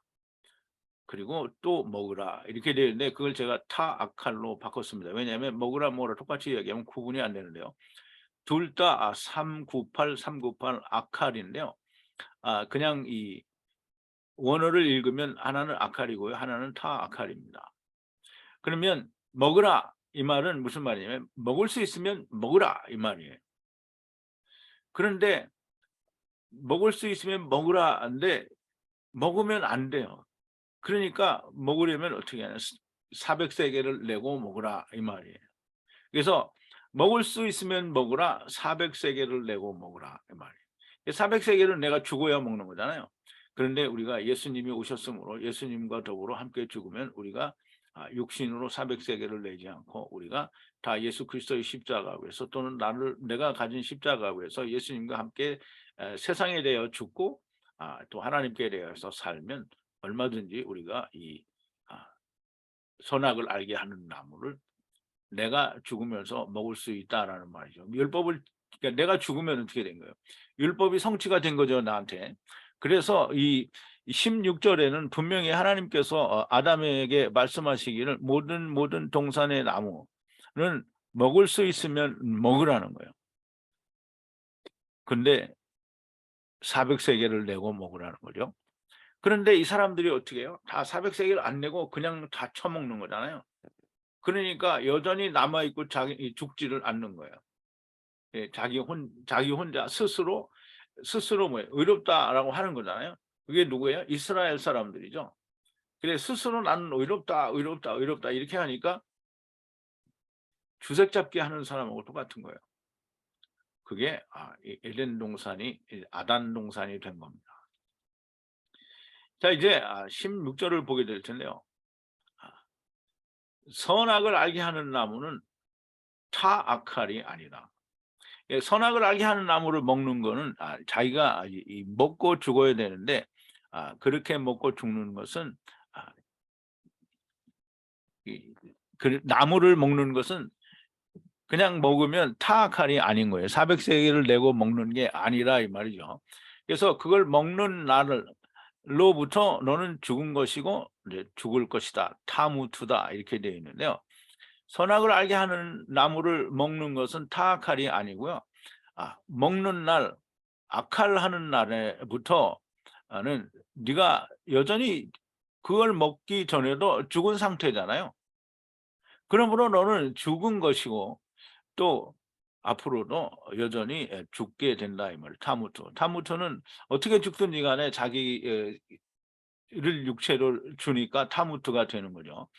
그리고 또 먹으라. 이렇게 되어 있는데, 그걸 제가 타악할로 바꿨습니다. 왜냐하면 먹으라 뭐라 똑같이 이야기하면 구분이 안 되는데요. 둘 다 398 악할인데요. 그냥 이 원어를 읽으면 하나는 악할이고요, 하나는 타악할입니다. 그러면 먹으라 이 말은 무슨 말이냐면, 먹을 수 있으면 먹으라 이 말이에요. 그런데 먹을 수 있으면 먹으라인데 먹으면 안 돼요. 그러니까 먹으려면 어떻게 하냐, 400세겔을 내고 먹으라 이 말이에요. 그래서 먹을 수 있으면 먹으라, 400세겔을 내고 먹으라 이 말이에요. 400세겔은 내가 죽어야 먹는 거잖아요. 그런데 우리가 예수님이 오셨으므로 예수님과 더불어 함께 죽으면 우리가 육신으로 400세겔을 내지 않고, 우리가 다 예수 그리스도의 십자가 위에서, 또는 내가 가진 십자가 위에서 예수님과 함께 세상에 대하여 죽고 또 하나님께 대해서 살면, 얼마든지 우리가 이 선악을 알게 하는 나무를 내가 죽으면서 먹을 수 있다라는 말이죠. 율법을, 그러니까 내가 죽으면 어떻게 된 거예요? 율법이 성취가 된 거죠, 나한테. 그래서 이 16절에는 분명히 하나님께서 아담에게 말씀하시기를 모든 동산의 나무는 먹을 수 있으면 먹으라는 거예요. 근데 400세겔을 내고 먹으라는 거죠. 그런데 이 사람들이 어떻게 해요? 다 400세겔을 안 내고 그냥 다 처먹는 거잖아요. 그러니까 여전히 남아있고 죽지를 않는 거예요. 자기 혼자 스스로 뭐예요? 의롭다라고 하는 거잖아요. 그게 누구예요? 이스라엘 사람들이죠. 그래, 스스로 나는 의롭다 이렇게 하니까 주색 잡기 하는 사람하고 똑같은 거예요. 그게 에덴 동산이 아단 동산이 된 겁니다. 자, 이제 16절을 보게 될 텐데요. 선악을 알게 하는 나무는 타악할이 아니다. 선악을 알게 하는 나무를 먹는 거는 자기가 먹고 죽어야 되는데, 그렇게 먹고 죽는 것은 나무를 먹는 것은 그냥 먹으면 타악할이 아닌 거예요. 400세겔을 내고 먹는 게 아니라 이 말이죠. 그래서 그걸 먹는 날로부터 너는 죽은 것이고 이제 죽을 것이다, 타무투다 이렇게 되어 있는데요. 선악을 알게 하는 나무를 먹는 것은 타악할이 아니고요. 먹는 날, 악할하는 날에부터는 네가 여전히 그걸 먹기 전에도 죽은 상태잖아요. 그러므로 너는 죽은 것이고, 또 앞으로도 여전히 죽게 된다 이 말. 타무트는 어떻게 죽든지 간에 자기를 육체를 주니까 타무트가 되는 거죠.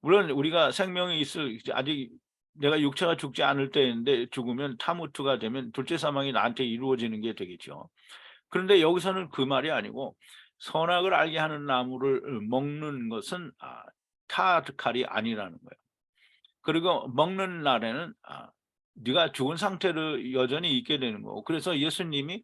물론 우리가 생명이 아직 내가 육체가 죽지 않을 때인데 죽으면 타무트가 되면 둘째 사망이 나한테 이루어지는 게 되겠죠. 그런데 여기서는 그 말이 아니고 선악을 알게 하는 나무를 먹는 것은 타득할이 아니라는 거예요. 그리고 먹는 날에는 네가 죽은 상태로 여전히 있게 되는 거고, 그래서 예수님이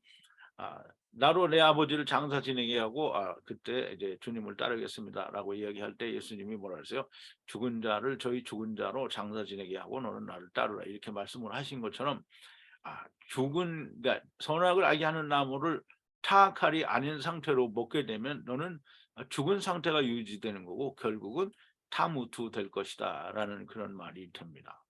나로 내 아버지를 장사 지내게 하고 그때 이제 주님을 따르겠습니다라고 이야기할 때 예수님이 뭐라 그랬어요? 죽은 자를 저희 죽은 자로 장사 지내게 하고 너는 나를 따르라, 이렇게 말씀을 하신 것처럼 그러니까 선악을 알게 하는 나무를 타악할이 아닌 상태로 먹게 되면 너는 죽은 상태가 유지되는 거고 결국은 타무투 될 것이다라는 그런 말이 됩니다.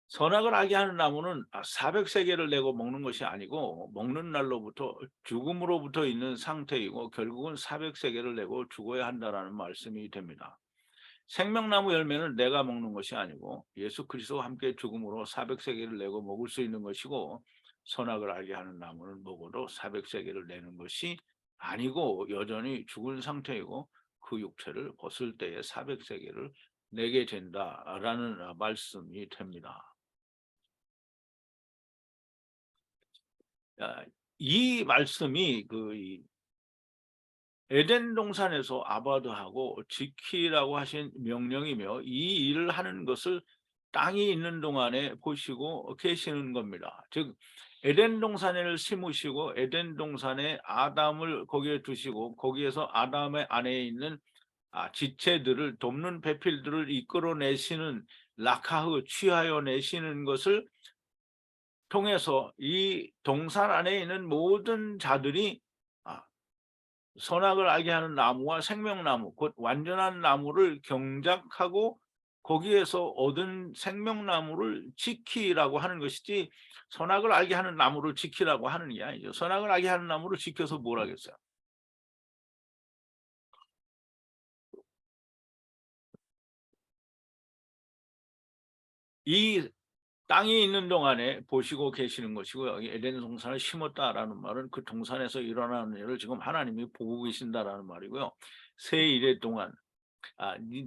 선악을 알게 하는 나무는 400세겔을 내고 먹는 것이 아니고 먹는 날로부터 죽음으로부터 있는 상태이고 결국은 400세겔을 내고 죽어야 한다라는 말씀이 됩니다. 생명나무 열매는 내가 먹는 것이 아니고 예수 그리스도와 함께 죽음으로 400세겔을 내고 먹을 수 있는 것이고, 선악을 알게 하는 나무는 먹어도 400세겔을 내는 것이 아니고 여전히 죽은 상태이고 그 육체를 벗을 때에 400세겔을 내게 된다라는 말씀이 됩니다. 이 말씀이 에덴 동산에서 아바드하고 지키라고 하신 명령이며 이 일을 하는 것을 땅이 있는 동안에 보시고 계시는 겁니다. 즉 에덴 동산을 심으시고 에덴 동산에 아담을 거기에 두시고 거기에서 아담의 안에 있는 지체들을 돕는 배필들을 이끌어내시는 라카흐 취하여 내시는 것을 통해서 이 동산 안에 있는 모든 자들이 선악을 알게 하는 나무와 생명나무, 곧 완전한 나무를 경작하고 거기에서 얻은 생명나무를 지키라고 하는 것이지, 선악을 알게 하는 나무를 지키라고 하는 게 아니죠. 선악을 알게 하는 나무를 지켜서 뭘 하겠어요? 이 땅이 있는 동안에 보시고 계시는 것이고, 여기 에덴 동산을 심었다라는 말은 그 동산에서 일어나는 일을 지금 하나님이 보고 계신다라는 말이고요. 새 이래 동안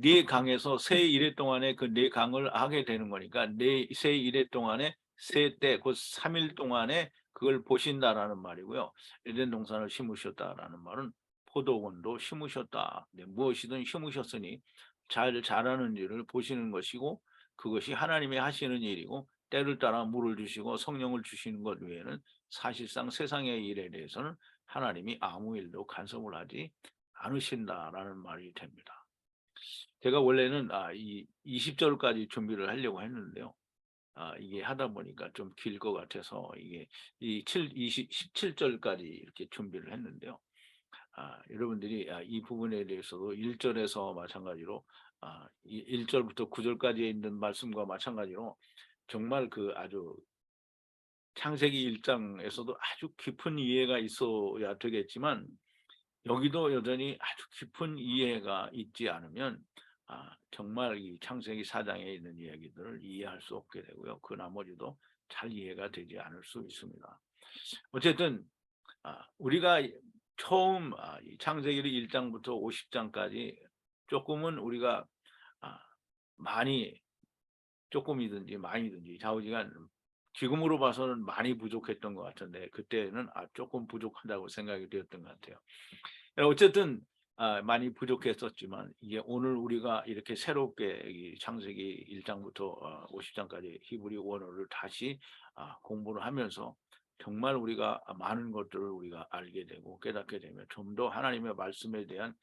네 강에서 새 이래 동안에 그 네 강을 하게 되는 거니까 새 이래 동안에 새 때 곧 3일 동안에 그걸 보신다라는 말이고요. 에덴 동산을 심으셨다라는 말은 포도원도 심으셨다. 네, 무엇이든 심으셨으니 잘 자라는 일을 보시는 것이고 그것이 하나님이 하시는 일이고 때를 따라 물을 주시고 성령을 주시는 것 외에는 사실상 세상의 일에 대해서는 하나님이 아무 일도 간섭을 하지 않으신다라는 말이 됩니다. 제가 원래는 이 20절까지 준비를 하려고 했는데요. 이게 하다 보니까 좀 길 것 같아서 이게 이 17절까지 이렇게 준비를 했는데요. 여러분들이 이 부분에 대해서도 1절에서 마찬가지로 1절부터 9절까지에 있는 말씀과 마찬가지로 정말 아주 창세기 1장에서도 아주 깊은 이해가 있어야 되겠지만 여기도 여전히 아주 깊은 이해가 있지 않으면 정말 이 창세기 4장에 있는 이야기들을 이해할 수 없게 되고요. 그 나머지도 잘 이해가 되지 않을 수 있습니다. 어쨌든 우리가 처음 이 창세기 1장부터 50장까지 조금은 우리가 많이, 조금이든지 많이든지 좌우지간 지금으로 봐서는 많이 부족했던 것 같은데 그때는 조금 부족하다고 생각이 되었던 것 같아요. 어쨌든 많이 부족했었지만 이게 오늘 우리가 이렇게 새롭게 이 창세기 1장부터 50장까지 히브리 원어를 다시 공부를 하면서 정말 우리가 많은 것들을 우리가 알게 되고 깨닫게 되면 좀 더 하나님의 말씀에 대한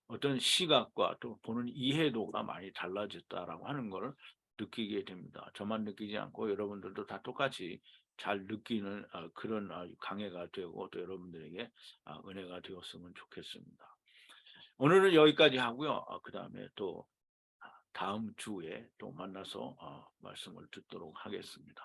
어떤 시각과 또 보는 이해도가 많이 달라졌다라고 하는 것을 느끼게 됩니다. 저만 느끼지 않고 여러분들도 다 똑같이 잘 느끼는 그런 강해가 되고 또 여러분들에게 은혜가 되었으면 좋겠습니다. 오늘은 여기까지 하고요. 그다음에 또 다음 주에 또 만나서 말씀을 듣도록 하겠습니다.